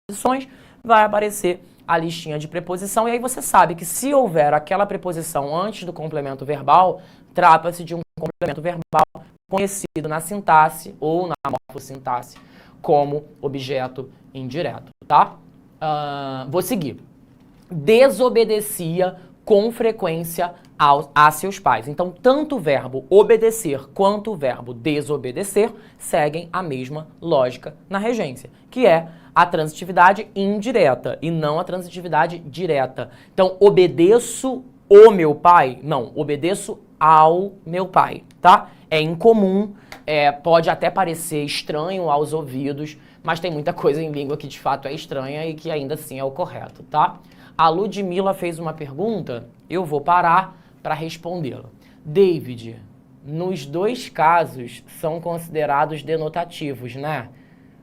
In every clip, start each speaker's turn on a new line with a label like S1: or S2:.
S1: preposições, vai aparecer a listinha de preposição, e aí você sabe que se houver aquela preposição antes do complemento verbal, trata-se de um complemento verbal conhecido na sintaxe ou na morfossintaxe como objeto indireto, tá? Vou seguir. Desobedecia com frequência a seus pais. Então, tanto o verbo obedecer quanto o verbo desobedecer seguem a mesma lógica na regência, que é a transitividade indireta e não a transitividade direta. Então, obedeço o meu pai? Não, obedeço ao meu pai, tá? É incomum, pode até parecer estranho aos ouvidos, mas tem muita coisa em língua que de fato é estranha e que ainda assim é o correto, tá? A Ludmila fez uma pergunta, eu vou parar para respondê-la. David, nos dois casos são considerados denotativos, né?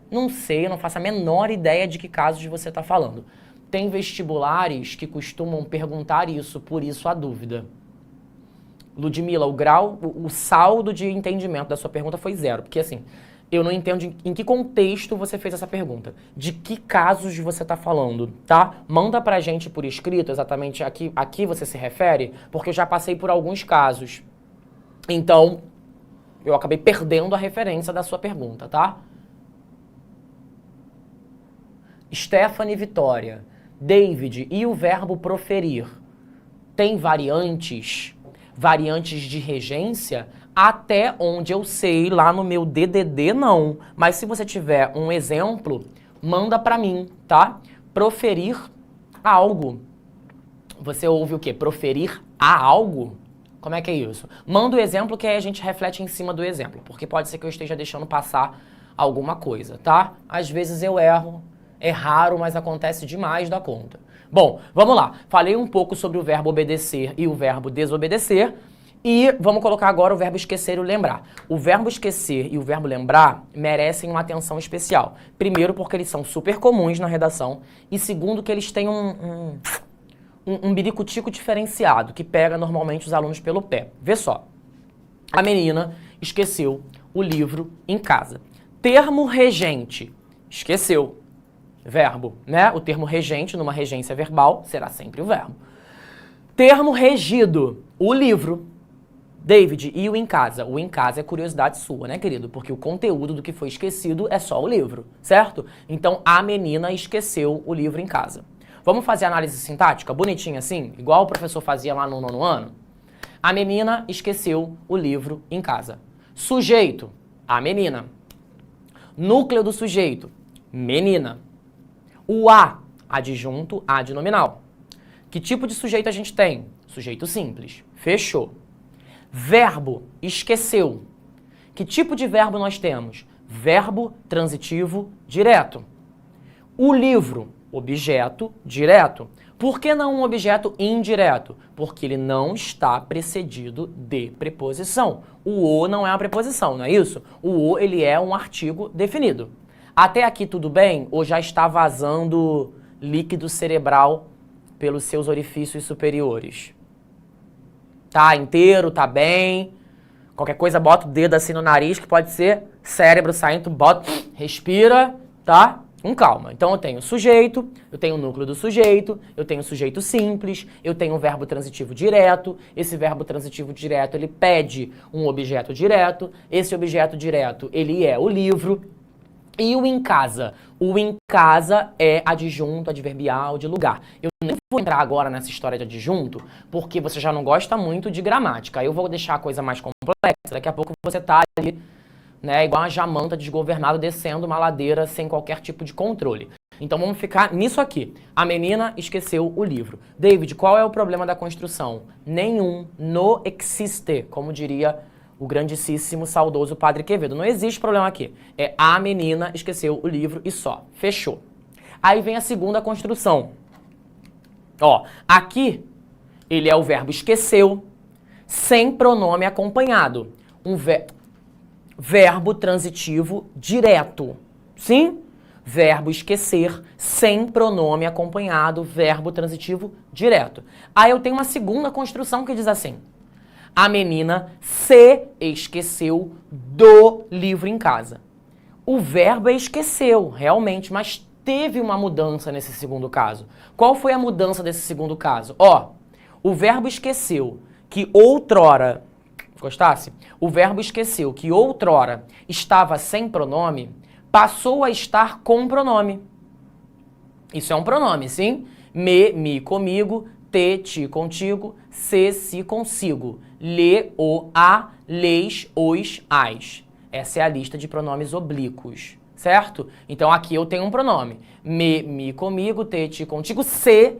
S1: Não sei, eu não faço a menor ideia de que casos você está falando. Tem vestibulares que costumam perguntar isso, por isso a dúvida. Ludmila, o saldo de entendimento da sua pergunta foi 0, porque assim, eu não entendo em que contexto você fez essa pergunta. De que casos você está falando, tá? Manda pra gente por escrito exatamente aqui você se refere, porque eu já passei por alguns casos. Então, eu acabei perdendo a referência da sua pergunta, tá? Stephanie Vitória. David, e o verbo proferir? Tem variantes? Variantes de regência? Até onde eu sei, lá no meu DDD, não. Mas se você tiver um exemplo, manda pra mim, tá? Proferir algo. Você ouve o quê? Proferir a algo? Como é que é isso? Manda o exemplo que aí a gente reflete em cima do exemplo, porque pode ser que eu esteja deixando passar alguma coisa, tá? Às vezes eu erro, é raro, mas acontece demais da conta. Bom, vamos lá. Falei um pouco sobre o verbo obedecer e o verbo desobedecer. E vamos colocar agora o verbo esquecer e o lembrar. O verbo esquecer e o verbo lembrar merecem uma atenção especial. Primeiro, porque eles são super comuns na redação. E segundo, que eles têm um biricutico diferenciado, que pega normalmente os alunos pelo pé. Vê só. A menina esqueceu o livro em casa. Termo regente. Esqueceu. Verbo, né? O termo regente, numa regência verbal, será sempre o verbo. Termo regido. O livro. David, e o em casa? O em casa é curiosidade sua, né, querido? Porque o conteúdo do que foi esquecido é só o livro, certo? Então, a menina esqueceu o livro em casa. Vamos fazer análise sintática, bonitinha assim? Igual o professor fazia lá no 9º ano? A menina esqueceu o livro em casa. Sujeito, a menina. Núcleo do sujeito, menina. O a, adjunto adnominal. Que tipo de sujeito a gente tem? Sujeito simples. Fechou. Verbo, esqueceu. Que tipo de verbo nós temos? Verbo transitivo direto. O livro, objeto direto. Por que não um objeto indireto? Porque ele não está precedido de preposição. O o não é uma preposição, não é isso? O o, ele é um artigo definido. Até aqui tudo bem? Ou já está vazando líquido cerebral pelos seus orifícios superiores? Tá inteiro, tá bem. Qualquer coisa, bota o dedo assim no nariz, que pode ser cérebro saindo, bota, respira, tá? Com calma. Então eu tenho sujeito, eu tenho o núcleo do sujeito, eu tenho sujeito simples, eu tenho um verbo transitivo direto. Esse verbo transitivo direto, ele pede um objeto direto. Esse objeto direto, ele é o livro. E o em casa? O em casa é adjunto, adverbial de lugar. Eu nem vou entrar agora nessa história de adjunto, porque você já não gosta muito de gramática. Eu vou deixar a coisa mais complexa. Daqui a pouco você tá ali, né, igual uma jamanta desgovernada descendo uma ladeira sem qualquer tipo de controle. Então vamos ficar nisso aqui. A menina esqueceu o livro. David, qual é o problema da construção? Nenhum. No existe, como diria o grandíssimo, saudoso Padre Quevedo. Não existe problema aqui. É a menina esqueceu o livro e só. Fechou. Aí vem a segunda construção. Ó, aqui ele é o verbo esqueceu sem pronome acompanhado. Um verbo transitivo direto. Sim? Verbo esquecer sem pronome acompanhado, verbo transitivo direto. Aí eu tenho uma segunda construção que diz assim: a menina se esqueceu do livro em casa. O verbo é esqueceu, realmente, mas teve uma mudança nesse segundo caso. Qual foi a mudança desse segundo caso? Ó, o verbo esqueceu que outrora, gostasse? O verbo esqueceu que outrora estava sem pronome, passou a estar com pronome. Isso é um pronome, sim? Me, comigo, ti, contigo, se, consigo, lê, o, a, leis, os, as. Essa é a lista de pronomes oblíquos, certo? Então aqui eu tenho um pronome. Me, comigo, ti, contigo, se,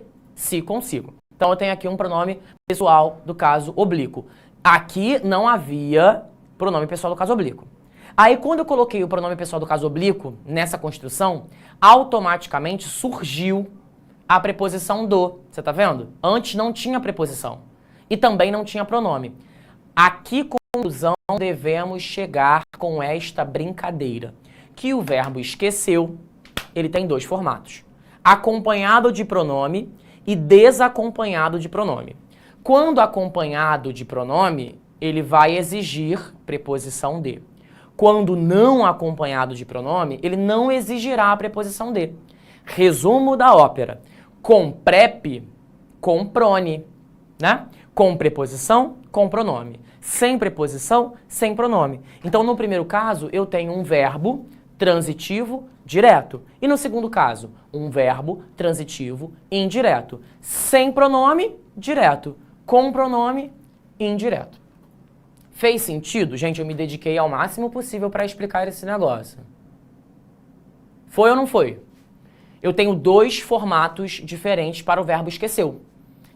S1: consigo. Então eu tenho aqui um pronome pessoal do caso oblíquo. Aqui não havia pronome pessoal do caso oblíquo. Aí quando eu coloquei o pronome pessoal do caso oblíquo nessa construção, automaticamente surgiu a preposição do. Você tá vendo? Antes não tinha preposição. E também não tinha pronome. Aqui, conclusão, devemos chegar com esta brincadeira. Que o verbo esqueceu, ele tem dois formatos. Acompanhado de pronome e desacompanhado de pronome. Quando acompanhado de pronome, ele vai exigir preposição de. Quando não acompanhado de pronome, ele não exigirá a preposição de. Resumo da ópera. Com prep, com prone, né? Com preposição, com pronome. Sem preposição, sem pronome. Então, no primeiro caso, eu tenho um verbo transitivo direto. E no segundo caso, um verbo transitivo indireto. Sem pronome, direto. Com pronome, indireto. Fez sentido? Gente, eu me dediquei ao máximo possível para explicar esse negócio. Foi ou não foi? Eu tenho dois formatos diferentes para o verbo esqueceu.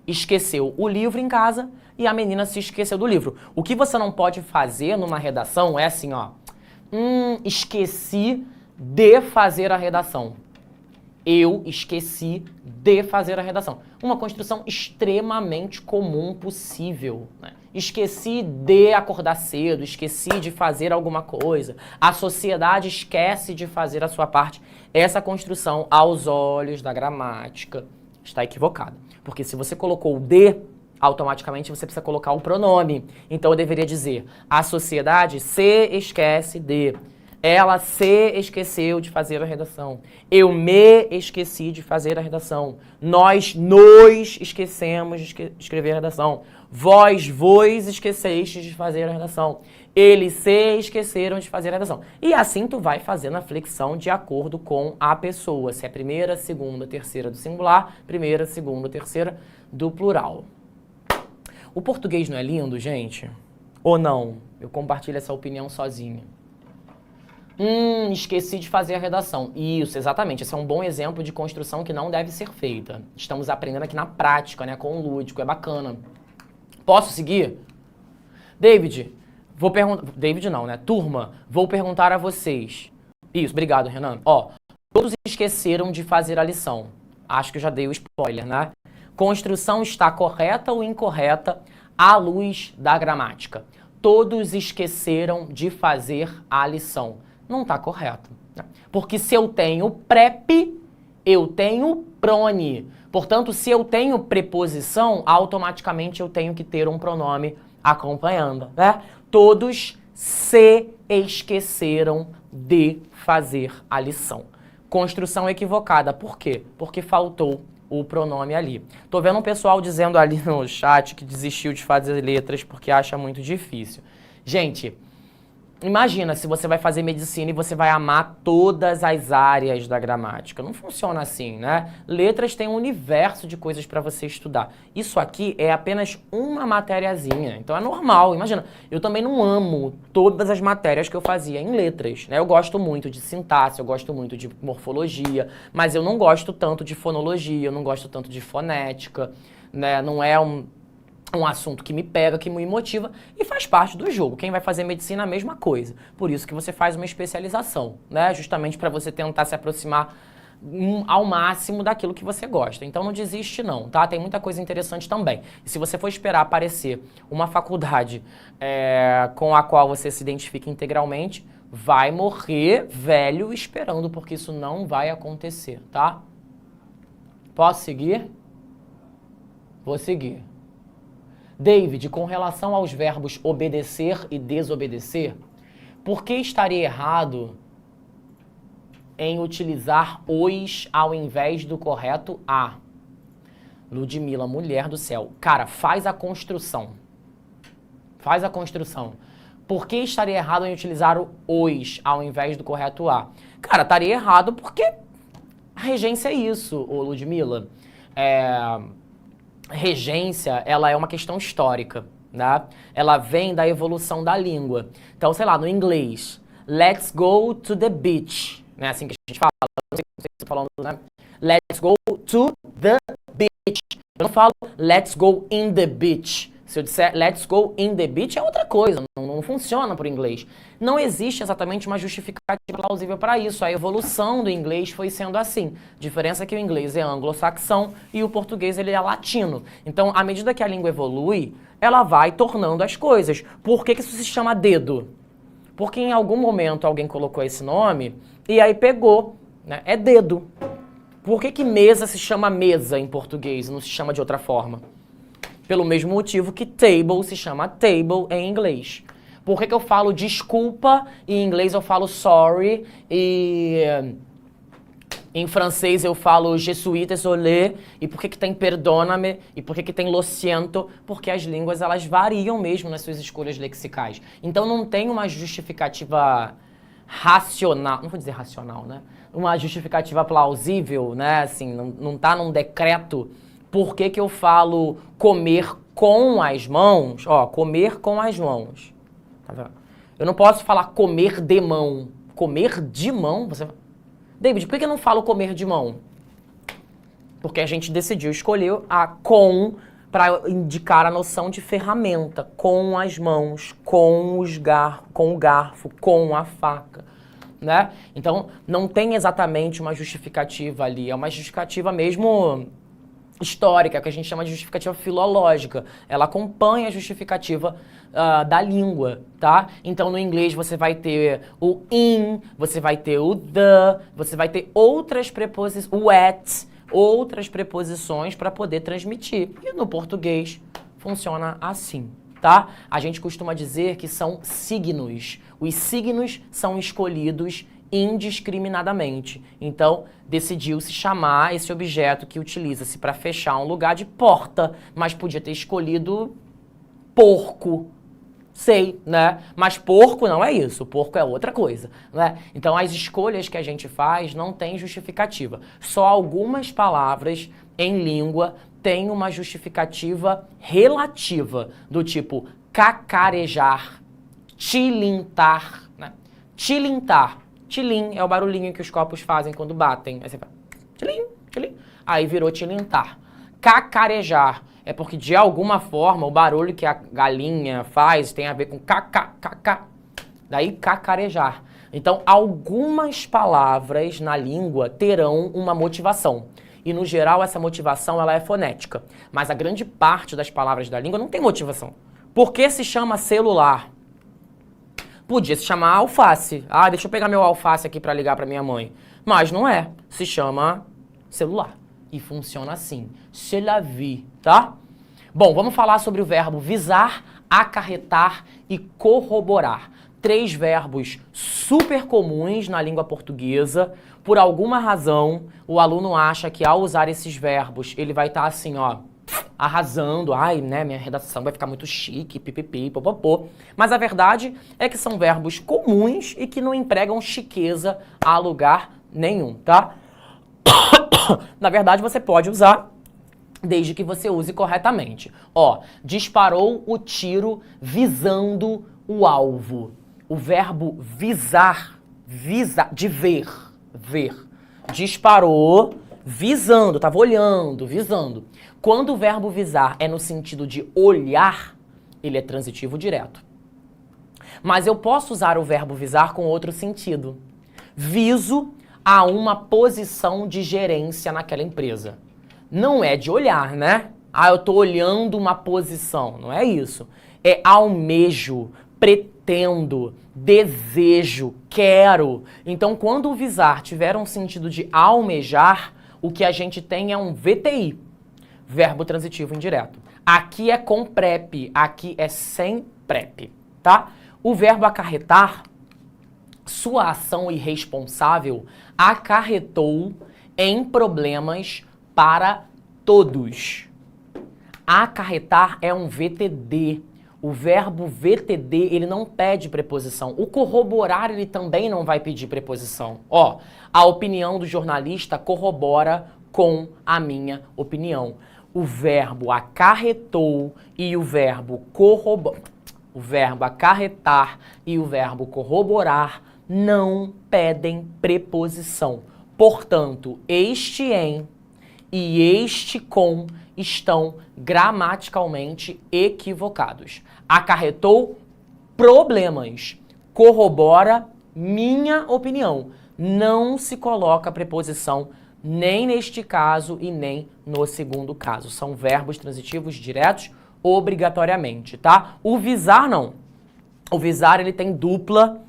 S1: Esqueceu o livro em casa e a menina se esqueceu do livro. O que você não pode fazer numa redação é assim, ó. Esqueci de fazer a redação. Eu esqueci de fazer a redação. Uma construção extremamente comum possível, né? Esqueci de acordar cedo, esqueci de fazer alguma coisa. A sociedade esquece de fazer a sua parte. Essa construção, aos olhos da gramática, está equivocada. Porque se você colocou o de, automaticamente você precisa colocar o pronome. Então eu deveria dizer, a sociedade se esquece de. Ela se esqueceu de fazer a redação. Eu me esqueci de fazer a redação. Nós nos esquecemos de escrever a redação. Vós esquecestes de fazer a redação. Eles se esqueceram de fazer a redação. E assim tu vai fazendo a flexão de acordo com a pessoa. Se é primeira, segunda, terceira do singular, primeira, segunda, terceira do plural. O português não é lindo, gente? Ou não? Eu compartilho essa opinião sozinha. Esqueci de fazer a redação. Isso, exatamente. Esse é um bom exemplo de construção que não deve ser feita. Estamos aprendendo aqui na prática, né? Com o lúdico, é bacana. Posso seguir? David, vou perguntar... David não, né? Turma, vou perguntar a vocês. Isso, obrigado, Renan. Ó, todos esqueceram de fazer a lição. Acho que eu já dei o spoiler, né? Construção está correta ou incorreta à luz da gramática? Todos esqueceram de fazer a lição. Não está correto. Né? Porque se eu tenho prep, eu tenho prone. Portanto, se eu tenho preposição, automaticamente eu tenho que ter um pronome acompanhando. Né? Todos se esqueceram de fazer a lição. Construção equivocada. Por quê? Porque faltou o pronome ali. Tô vendo um pessoal dizendo ali no chat que desistiu de fazer letras porque acha muito difícil. Gente, imagina se você vai fazer medicina e você vai amar todas as áreas da gramática. Não funciona assim, né? Letras têm um universo de coisas para você estudar. Isso aqui é apenas uma matériazinha, então é normal. Imagina, eu também não amo todas as matérias que eu fazia em letras, né? Eu gosto muito de sintaxe, eu gosto muito de morfologia, mas eu não gosto tanto de fonologia, eu não gosto tanto de fonética, né? Não é um assunto que me pega, que me motiva e faz parte do jogo. Quem vai fazer medicina é a mesma coisa. Por isso que você faz uma especialização, né? Justamente para você tentar se aproximar ao máximo daquilo que você gosta. Então não desiste não, tá? Tem muita coisa interessante também. E se você for esperar aparecer uma faculdade com a qual você se identifica integralmente, vai morrer velho esperando, porque isso não vai acontecer, tá? Posso seguir? Vou seguir. David, com relação aos verbos obedecer e desobedecer, por que estaria errado em utilizar os ao invés do correto a? Ludmila, mulher do céu. Cara, faz a construção. Faz a construção. Por que estaria errado em utilizar o os ao invés do correto a? Cara, estaria errado porque a regência é isso, ô Ludmila. Regência, ela é uma questão histórica, né? Ela vem da evolução da língua. Então, sei lá, no inglês, let's go to the beach. Não é assim que a gente fala? Não sei se você está falando, né? Let's go to the beach. Eu não falo let's go in the beach. Se eu disser let's go in the beach é outra coisa, não funciona por inglês. Não existe exatamente uma justificativa plausível para isso. A evolução do inglês foi sendo assim. A diferença é que o inglês é anglo-saxão e o português ele é latino. Então, à medida que a língua evolui, ela vai tornando as coisas. Por que isso se chama dedo? Porque em algum momento alguém colocou esse nome e aí pegou, né? É dedo. Por que mesa se chama mesa em português e não se chama de outra forma? Pelo mesmo motivo que table se chama table em inglês. Por que eu falo desculpa e em inglês eu falo sorry e em francês eu falo je suis désolé e por que tem perdona-me e por que tem lo siento? Porque as línguas elas variam mesmo nas suas escolhas lexicais. Então não tem uma justificativa racional, não vou dizer racional, né? Uma justificativa plausível, né? Assim, não tá num decreto. Por que eu falo comer com as mãos? Ó, comer com as mãos. Tá vendo? Eu não posso falar comer de mão. Comer de mão? David, por que eu não falo comer de mão? Porque a gente decidiu escolher a com para indicar a noção de ferramenta. Com as mãos, com o garfo, com a faca. Né? Então, não tem exatamente uma justificativa ali. É uma justificativa mesmo histórica, que a gente chama de justificativa filológica. Ela acompanha a justificativa da língua, tá? Então, no inglês, você vai ter o in, você vai ter o the, você vai ter outras preposições, o at, outras preposições para poder transmitir. E no português, funciona assim, tá? A gente costuma dizer que são signos. Os signos são escolhidos indiscriminadamente. Então, decidiu-se chamar esse objeto que utiliza-se para fechar um lugar de porta, mas podia ter escolhido porco. Sei, né? Mas porco não é isso, porco é outra coisa, né? Então, as escolhas que a gente faz não tem justificativa. Só algumas palavras em língua têm uma justificativa relativa, do tipo cacarejar, tilintar, né? Tilintar. Tilim é o barulhinho que os copos fazem quando batem. Aí você fala, tilim, tilim. Aí virou tilintar. Cacarejar é porque, de alguma forma, o barulho que a galinha faz tem a ver com caca. Daí, cacarejar. Então, algumas palavras na língua terão uma motivação. E, no geral, essa motivação ela é fonética. Mas a grande parte das palavras da língua não tem motivação. Por que se chama celular? Podia se chamar alface. Ah, deixa eu pegar meu alface aqui para ligar para minha mãe. Mas não é. Se chama celular. E funciona assim. C'est la vie, tá? Bom, vamos falar sobre o verbo visar, acarretar e corroborar. 3 verbos super comuns na língua portuguesa. Por alguma razão, o aluno acha que ao usar esses verbos, ele vai estar assim, ó, arrasando, ai, né, minha redação vai ficar muito chique, pipipi, popopô. Mas a verdade é que são verbos comuns e que não empregam chiqueza a lugar nenhum, tá? Na verdade, você pode usar desde que você use corretamente. Ó, disparou o tiro visando o alvo. O verbo visar, de ver. Disparou visando, tava olhando, visando. Quando o verbo visar é no sentido de olhar, ele é transitivo direto. Mas eu posso usar o verbo visar com outro sentido. Viso a uma posição de gerência naquela empresa. Não é de olhar, né? Ah, eu tô olhando uma posição. Não é isso. É almejo, pretendo, desejo, quero. Então, quando o visar tiver um sentido de almejar, o que a gente tem é um VTI, verbo transitivo indireto. Aqui é com prep, aqui é sem prep, tá? O verbo acarretar, Sua ação irresponsável acarretou em problemas para todos. Acarretar é um VTD. O verbo VTD, ele não pede preposição. O corroborar, ele também não vai pedir preposição. Ó, a opinião do jornalista corrobora com a minha opinião. O verbo acarretou e o verbo o verbo acarretar e o verbo corroborar não pedem preposição. Portanto, este em e este com estão gramaticalmente equivocados. Acarretou problemas, corrobora minha opinião. Não se coloca preposição nem neste caso e nem no segundo caso. São verbos transitivos diretos obrigatoriamente, tá? O visar não. O visar, ele tem dupla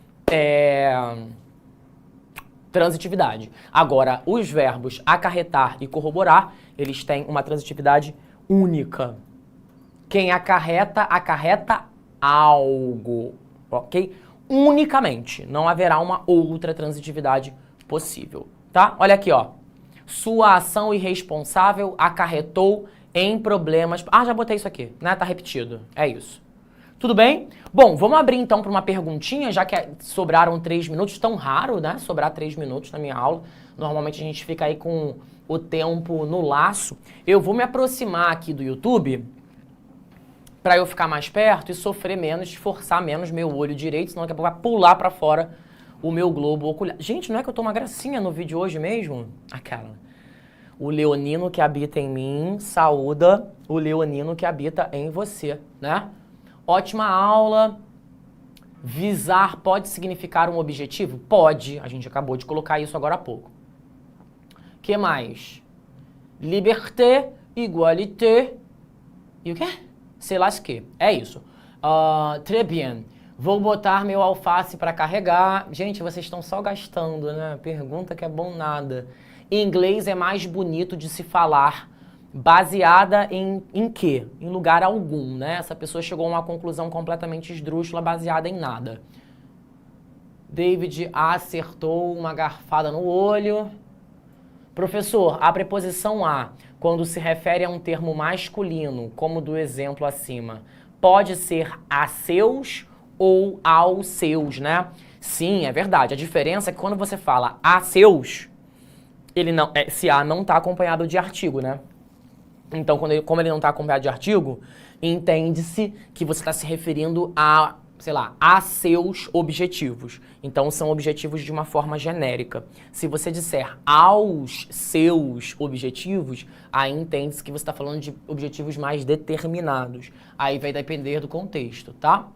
S1: transitividade. Agora, os verbos acarretar e corroborar, eles têm uma transitividade única. Quem acarreta, acarreta algo, ok? Unicamente. Não haverá uma outra transitividade possível, tá? Olha aqui, ó. Sua ação irresponsável acarretou em problemas... Ah, já botei isso aqui, né? Tá repetido. É isso. Tudo bem? Bom, vamos abrir então para uma perguntinha, já que sobraram 3 minutos. Tão raro, né? Sobrar 3 minutos na minha aula. Normalmente a gente fica aí com o tempo no laço. Eu vou me aproximar aqui do YouTube para eu ficar mais perto e sofrer menos, esforçar menos meu olho direito, senão daqui a pouco vai pular para fora o meu globo ocular. Gente, não é que eu tô uma gracinha no vídeo hoje mesmo? Aquela. O leonino que habita em mim saúda o leonino que habita em você, né? Ótima aula. Visar pode significar um objetivo? Pode. A gente acabou de colocar isso agora há pouco. Que mais? Liberté, igualité e o quê? Sei lá o que. É isso. Très bien. Vou botar meu alface para carregar. Gente, vocês estão só gastando, né? Pergunta que é bom nada. Em inglês é mais bonito de se falar. Baseada em quê? Em lugar algum, né? Essa pessoa chegou a uma conclusão completamente esdrúxula, baseada em nada. David acertou uma garfada no olho. Professor, a preposição a, quando se refere a um termo masculino, como do exemplo acima, pode ser a seus ou aos seus, né? Sim, é verdade. A diferença é que quando você fala a seus, ele não, esse a não está acompanhado de artigo, né? Então, como ele não está acompanhado de artigo, entende-se que você está se referindo a, sei lá, a seus objetivos. Então, são objetivos de uma forma genérica. Se você disser aos seus objetivos, aí entende-se que você está falando de objetivos mais determinados. Aí vai depender do contexto, tá?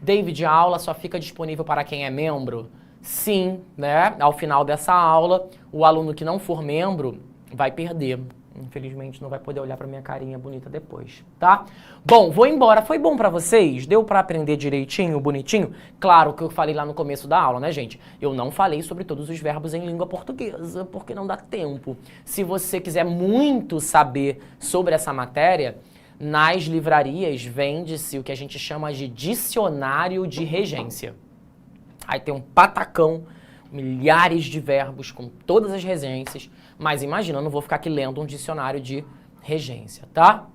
S1: David, a aula só fica disponível para quem é membro? Sim, né? Ao final dessa aula, o aluno que não for membro vai perder. Infelizmente não vai poder olhar pra minha carinha bonita depois, tá? Bom, vou embora. Foi bom pra vocês? Deu pra aprender direitinho, bonitinho? Claro que eu falei lá no começo da aula, né, gente? Eu não falei sobre todos os verbos em língua portuguesa, porque não dá tempo. Se você quiser muito saber sobre essa matéria, nas livrarias vende-se o que a gente chama de dicionário de regência. Aí tem um patacão, milhares de verbos com todas as regências, mas imagina, eu não vou ficar aqui lendo um dicionário de regência, tá?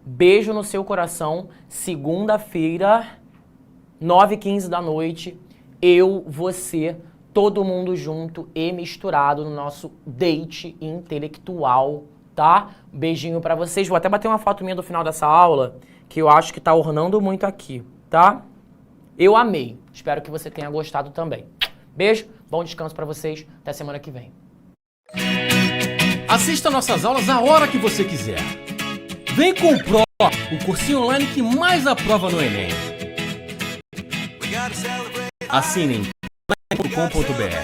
S1: Beijo no seu coração. Segunda-feira, 9h15 da noite, eu, você, todo mundo junto e misturado no nosso date intelectual, tá? Beijinho pra vocês. Vou até bater uma foto minha do final dessa aula, que eu acho que tá ornando muito aqui, tá? Eu amei. Espero que você tenha gostado também. Beijo, bom descanso pra vocês. Até semana que vem.
S2: Assista nossas aulas a hora que você quiser. Vem com o Pro, o cursinho online que mais aprova no Enem. Assinem .com.br.